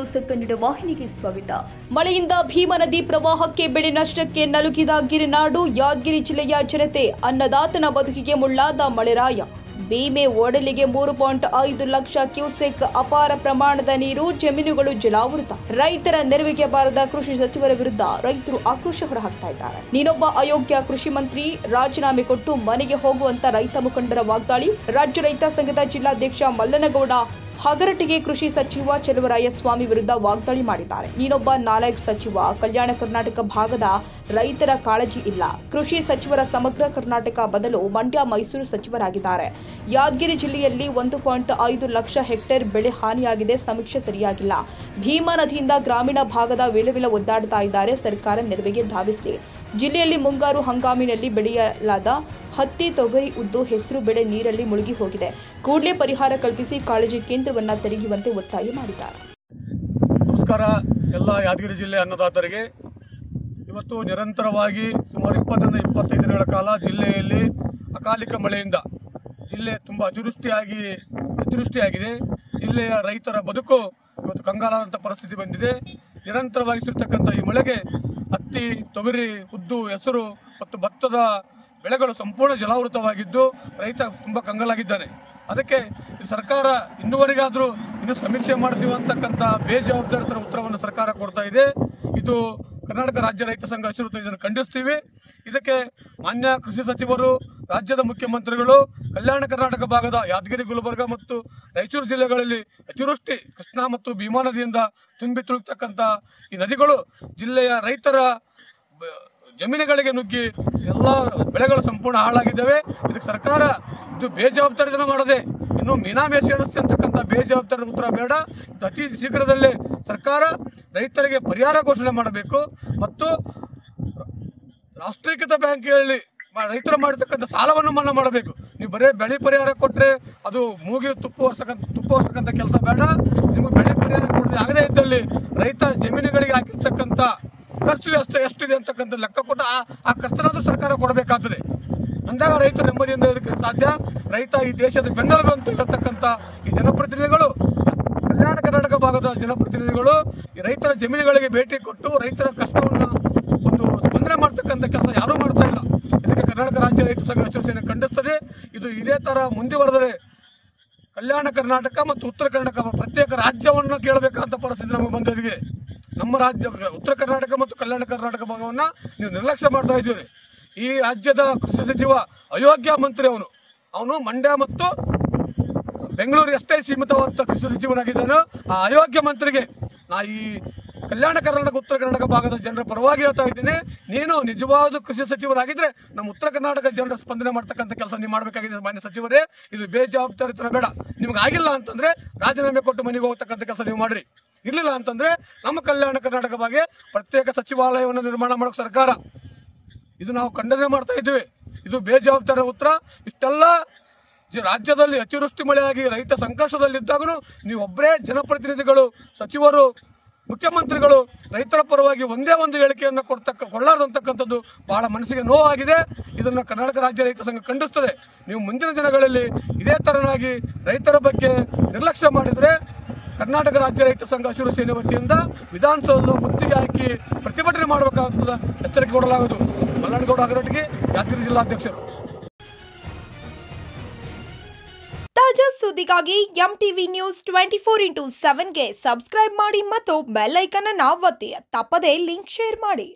News Kannada ವಾಹಿನಿಗೆ ಸ್ವಾಗತ. ಮಳೆಯಿಂದ ಭೀಮಾ ನದಿ ಪ್ರವಾಹಕ್ಕೆ ಬೆಳೆ ನಷ್ಟಕ್ಕೆ ನಲುಗಿದ ಗಿರಿನಾಡು ಯಾದಗಿರಿ ಜಿಲ್ಲೆಯ ಜನತೆ. ಅನ್ನದಾತನ ಬದುಕಿಗೆ ಮುಳ್ಳಾದ ಮಳೆರಾಯ. ಭೀಮೆ ಒಡಲಿಗೆ 3.5 ಲಕ್ಷ ಕ್ಯೂಸೆಕ್ ಅಪಾರ ಪ್ರಮಾಣದ ನೀರು, ಜಮೀನುಗಳು ಜಲಾವೃತ. ರೈತರ ನೆರವಿಗೆ ಬಾರದ ಕೃಷಿ ಸಚಿವರ ವಿರುದ್ಧ ರೈತರು ಆಕ್ರೋಶ ಹೊರಹಾಕ್ತಾ ಇದ್ದಾರೆ. ನೀನೊಬ್ಬ ಅಯೋಗ್ಯ ಕೃಷಿ ಮಂತ್ರಿ, ರಾಜೀನಾಮೆ ಕೊಟ್ಟು ಮನೆಗೆ ಹೋಗುವಂತ ರೈತ ಮುಖಂಡರ ವಾಗ್ದಾಳಿ. ರಾಜ್ಯ ರೈತ ಸಂಘದ ಜಿಲ್ಲಾಧ್ಯಕ್ಷ ಮಲ್ಲನಗೌಡ ಹಗರಟಿಗೆ ಕೃಷಿ ಸಚಿವ ಚಲುವರಾಯಸ್ವಾಮಿ ವಿರುದ್ಧ ವಾಗ್ದಾಳಿ ಮಾಡಿದ್ದಾರೆ. ನೀನೊಬ್ಬ ನಾಲಾಯಕ್ ಸಚಿವ, ಕಲ್ಯಾಣ ಕರ್ನಾಟಕ ಭಾಗದ ರೈತರ ಕಾಳಜಿ ಇಲ್ಲ. ಕೃಷಿ ಸಚಿವರ ಸಮಗ್ರ ಕರ್ನಾಟಕ ಬದಲು ಮಂಡ್ಯ ಮೈಸೂರು ಸಚಿವರಾಗಿದ್ದಾರೆ. ಯಾದಗಿರಿ ಜಿಲ್ಲೆಯಲ್ಲಿ 1.5 ಲಕ್ಷ ಹೆಕ್ಟೇರ್ ಬೆಳೆ ಹಾನಿಯಾಗಿದೆ. ಸಮೀಕ್ಷೆ ಸರಿಯಾಗಿಲ್ಲ. ಭೀಮಾ ನದಿಯಿಂದ ಗ್ರಾಮೀಣ ಭಾಗದ ವಿಲವಿಲ ಒದ್ದಾಡ್ತಾ ಇದ್ದಾರೆ. ಸರ್ಕಾರ ನೆರವಿಗೆ ಧಾವಿಸಲಿ. ಜಿಲ್ಲೆಯಲ್ಲಿ ಮುಂಗಾರು ಹಂಗಾಮಿನಲ್ಲಿ ಬೆಳೆಯಲಾದ ಹತ್ತಿ, ತೊಗರಿ, ಉದ್ದು, ಹೆಸರು ಬೆಳೆ ನೀರಲ್ಲಿ ಮುಳುಗಿ ಹೋಗಿದೆ. ಕೂಡಲೇ ಪರಿಹಾರ ಕಲ್ಪಿಸಿ ಕಾಳಜಿ ಕೇಂದ್ರವನ್ನು ತೆರೆಯುವಂತೆ ಒತ್ತಾಯ ಮಾಡಿದ್ದಾರೆ. ನಮಸ್ಕಾರ ಎಲ್ಲ ಯಾದಗಿರಿ ಜಿಲ್ಲೆ ಅನ್ನದಾತರಿಗೆ. ಇವತ್ತು ನಿರಂತರವಾಗಿ ಸುಮಾರು 20-25 ದಿನಗಳ ಕಾಲ ಜಿಲ್ಲೆಯಲ್ಲಿ ಅಕಾಲಿಕ ಮಳೆಯಿಂದ ಜಿಲ್ಲೆ ತುಂಬಾ ಅತಿವೃಷ್ಟಿಯಾಗಿದೆ. ಜಿಲ್ಲೆಯ ರೈತರ ಬದುಕು ಇವತ್ತು ಕಂಗಾಲಾದಂಥ ಪರಿಸ್ಥಿತಿ ಬಂದಿದೆ. ನಿರಂತರವಾಗಿ ಸುರಿತಕ್ಕಂಥ ಈ ಮಳೆಗೆ ಹತ್ತಿ, ತೊಗರಿ, ಉದ್ದು, ಹೆಸರು ಮತ್ತು ಭತ್ತದ ಬೆಳೆಗಳು ಸಂಪೂರ್ಣ ಜಲಾವೃತವಾಗಿದ್ದು ರೈತ ತುಂಬಾ ಕಂಗಾಲಾಗಿದ್ದಾನೆ. ಅದಕ್ಕೆ ಸರ್ಕಾರ ಇನ್ನೂವರೆಗಾದರೂ ಇನ್ನು ಸಮೀಕ್ಷೆ ಮಾಡ್ತೀವಿ ಅಂತಕ್ಕಂಥ ಬೇಜವಾಬ್ದಾರಿತರ ಉತ್ತರವನ್ನು ಸರ್ಕಾರ ಕೊಡ್ತಾ ಇದೆ. ಇದು ಕರ್ನಾಟಕ ರಾಜ್ಯ ರೈತ ಸಂಘ ಹಸಿರು ಇದನ್ನು ಖಂಡಿಸ್ತೀವಿ. ಇದಕ್ಕೆ ಮಾನ್ಯ ಕೃಷಿ ಸಚಿವರು, ರಾಜ್ಯದ ಮುಖ್ಯಮಂತ್ರಿಗಳು, ಕಲ್ಯಾಣ ಕರ್ನಾಟಕ ಭಾಗದ ಯಾದಗಿರಿ, ಗುಲ್ಬರ್ಗ ಮತ್ತು ರಾಯಚೂರು ಜಿಲ್ಲೆಗಳಲ್ಲಿ ಅತಿವೃಷ್ಟಿ, ಕೃಷ್ಣಾ ಮತ್ತು ಭೀಮಾ ನದಿಯಿಂದ ತುಂಬಿ ತುಳುಕ್ತಕ್ಕಂಥ ಈ ನದಿಗಳು ಜಿಲ್ಲೆಯ ರೈತರ ಜಮೀನುಗಳಿಗೆ ನುಗ್ಗಿ ಎಲ್ಲ ಬೆಳೆಗಳು ಸಂಪೂರ್ಣ ಹಾಳಾಗಿದ್ದಾವೆ. ಇದಕ್ಕೆ ಸರ್ಕಾರ ಇದು ಬೇಜವಾಬ್ದಾರಿತನ ಮಾಡದೆ ಇನ್ನು ಮೀನಾಮೇಷ ಎಣಿಸ್ತೆ ಅಂತಕ್ಕಂಥ ಬೇಜವಾಬ್ದಾರಿ ಉತ್ತರ ಬೇಡ. ಅತಿ ಶೀಘ್ರದಲ್ಲೇ ಸರ್ಕಾರ ರೈತರಿಗೆ ಪರಿಹಾರ ಘೋಷಣೆ ಮಾಡಬೇಕು ಮತ್ತು ರಾಷ್ಟ್ರೀಕೃತ ಬ್ಯಾಂಕ್ಗಳಲ್ಲಿ ರೈತರು ಮಾಡಿರ್ತಕ್ಕಂಥ ಸಾಲವನ್ನು ಮನ್ನಾ ಮಾಡಬೇಕು. ನೀವು ಬರೇ ಬೆಳೆ ಪರಿಹಾರ ಕೊಟ್ಟರೆ ಅದು ಮೂಗಿ ತುಪ್ಪ ವರ್ಷಕ್ಕಂಥ ಕೆಲಸ ಬೇಡ. ನಿಮಗೆ ಬೆಳೆ ಪರಿಹಾರ ಕೊಡದೆ ಆಗದೇ ಇದ್ದಲ್ಲಿ ರೈತ ಜಮೀನುಗಳಿಗೆ ಹಾಕಿರ್ತಕ್ಕಂಥ ಖರ್ಚು ಎಷ್ಟಿದೆ ಅಂತಕ್ಕಂಥ ಲೆಕ್ಕ ಕೊಟ್ಟು ಆ ಖರ್ಚನಾದ್ರೂ ಸರ್ಕಾರ ಕೊಡಬೇಕಾಗ್ತದೆ. ಅಂದಾಗ ರೈತರು ನೆಮ್ಮದಿಯಿಂದ ಇದಕ್ಕೆ ಸಾಧ್ಯ. ರೈತ ಈ ದೇಶದ ಬೆನ್ನೆಲುಬು ಅಂತ ಇರತಕ್ಕಂಥ ಈ ಜನಪ್ರತಿನಿಧಿಗಳು, ಕಲ್ಯಾಣ ಕರ್ನಾಟಕ ಭಾಗದ ಜನಪ್ರತಿನಿಧಿಗಳು ಈ ರೈತರ ಜಮೀನುಗಳಿಗೆ ಭೇಟಿ ಕೊಟ್ಟು ರೈತರ ಕಷ್ಟವನ್ನು ಒಂದು ಸ್ಪಂದನೆ ಮಾಡ್ತಕ್ಕಂಥ ಕೆಲಸ ಯಾರೂ ಮಾಡ್ತಾ ಇಲ್ಲ. ಇದಕ್ಕೆ ಕರ್ನಾಟಕ ರಾಜ್ಯ ರೈತ ಸಂಘ ಹಸಿರು ಸೇನೆ ಖಂಡಿಸ್ತದೆ. ಇದು ಇದೇ ತರ ಮುಂದುವರೆದರೆ ಕಲ್ಯಾಣ ಕರ್ನಾಟಕ ಮತ್ತು ಉತ್ತರ ಕರ್ನಾಟಕ ಪ್ರತ್ಯೇಕ ರಾಜ್ಯವನ್ನು ಕೇಳಬೇಕಾದ ಪರಿಸ್ಥಿತಿ ನಮಗೆ ಬಂದಿದೆ. ನಮ್ಮ ರಾಜ್ಯ ಉತ್ತರ ಕರ್ನಾಟಕ ಮತ್ತು ಕಲ್ಯಾಣ ಕರ್ನಾಟಕ ಭಾಗವನ್ನ ನೀವು ನಿರ್ಲಕ್ಷ್ಯ ಮಾಡ್ತಾ ಇದ್ದೀರಿ. ಈ ರಾಜ್ಯದ ಕೃಷಿ ಸಚಿವ ಅಯೋಗ್ಯ ಮಂತ್ರಿ. ಅವನು ಮಂಡ್ಯ ಮತ್ತು ಬೆಂಗಳೂರಿಗೆ ಅಷ್ಟೇ ಸೀಮಿತವಾದ ಕೃಷಿ ಸಚಿವನಾಗಿದ್ದಾನೆ. ಆ ಅಯೋಗ್ಯ ಮಂತ್ರಿಗೆ ನಾ ಈ ಕಲ್ಯಾಣ ಕರ್ನಾಟಕ, ಉತ್ತರ ಕರ್ನಾಟಕ ಭಾಗದ ಜನರ ಪರವಾಗಿ ಹೇಳ್ತಾ ಇದ್ದೀನಿ. ನೀನು ನಿಜವಾದ ಕೃಷಿ ಸಚಿವರಾಗಿದ್ರೆ ನಮ್ಮ ಉತ್ತರ ಕರ್ನಾಟಕ ಜನರ ಸ್ಪಂದನೆ ಮಾಡ್ತಕ್ಕಂಥ ಕೆಲಸ ನೀವು ಮಾಡಬೇಕಾಗಿದೆ ಮಾನ್ಯ ಸಚಿವರೇ. ಇದು ಬೇಜವಾಬ್ದಾರಿತನ ಬೇಡ. ನಿಮ್ಗೆ ಆಗಿಲ್ಲ ಅಂತಂದ್ರೆ ರಾಜೀನಾಮೆ ಕೊಟ್ಟು ಮನೆಗೆ ಹೋಗ್ತಕ್ಕಂಥ ಕೆಲಸ ನೀವು ಮಾಡ್ರಿ. ಇರ್ಲಿಲ್ಲ ಅಂತಂದ್ರೆ ನಮ್ಮ ಕಲ್ಯಾಣ ಕರ್ನಾಟಕ ಬಗ್ಗೆ ಪ್ರತ್ಯೇಕ ಸಚಿವಾಲಯವನ್ನು ನಿರ್ಮಾಣ ಮಾಡೋಕೆ ಸರ್ಕಾರ ಇದು ನಾವು ಖಂಡನೆ ಮಾಡ್ತಾ ಇದ್ದೀವಿ. ಇದು ಬೇಜವಾಬ್ದಾರಿ ಉತ್ತರ. ಇಷ್ಟೆಲ್ಲ ರಾಜ್ಯದಲ್ಲಿ ಅತಿವೃಷ್ಟಿ ಮಳೆಯಾಗಿ ರೈತ ಸಂಕಷ್ಟದಲ್ಲಿದ್ದಾಗೂ ನೀವೊಬ್ಬರೇ ಜನಪ್ರತಿನಿಧಿಗಳು, ಸಚಿವರು, ಮುಖ್ಯಮಂತ್ರಿಗಳು ರೈತರ ಪರವಾಗಿ ಒಂದೇ ಒಂದು ಹೇಳಿಕೆಯನ್ನು ಕೊಳ್ಳಾರದಂತಕ್ಕಂಥದ್ದು ಬಹಳ ಮನಸ್ಸಿಗೆ ನೋವಾಗಿದೆ. ಇದನ್ನು ಕರ್ನಾಟಕ ರಾಜ್ಯ ರೈತ ಸಂಘ ಖಂಡಿಸ್ತದೆ. ನೀವು ಮುಂದಿನ ದಿನಗಳಲ್ಲಿ ಇದೇ ತರನಾಗಿ ರೈತರ ಬಗ್ಗೆ ನಿರ್ಲಕ್ಷ್ಯ ಮಾಡಿದರೆ ಕರ್ನಾಟಕ ರಾಜ್ಯ ರೈತ ಸಂಘ ಹಸಿರು ಸೇನೆ ವತಿಯಿಂದ ವಿಧಾನಸೌಧದ ಮುತ್ತಿಗೆ ಹಾಕಿ ಪ್ರತಿಭಟನೆ ಮಾಡಬೇಕಾಗುತ್ತದೆ ಎಚ್ಚರಿಕೆ ಕೊಡಲಾಗುವುದು. ಮಲ್ಲನಗೌಡ ಹಗರಟಿಗೆ, ಯಾದಗಿರಿ ಜಿಲ್ಲಾಧ್ಯಕ್ಷರು. ತಾಜಾ ಸುದ್ದಿಗಾಗಿ MTV ನ್ಯೂಸ್ 24x7ಗೆ ಸಬ್ಸ್ಕ್ರೈಬ್ ಮಾಡಿ ಮತ್ತು ಬೆಲ್ ಐಕಾನ್ ಅನ್ನು ಒತ್ತಿ. ತಪ್ಪದೇ ಲಿಂಕ್ ಶೇರ್ ಮಾಡಿ.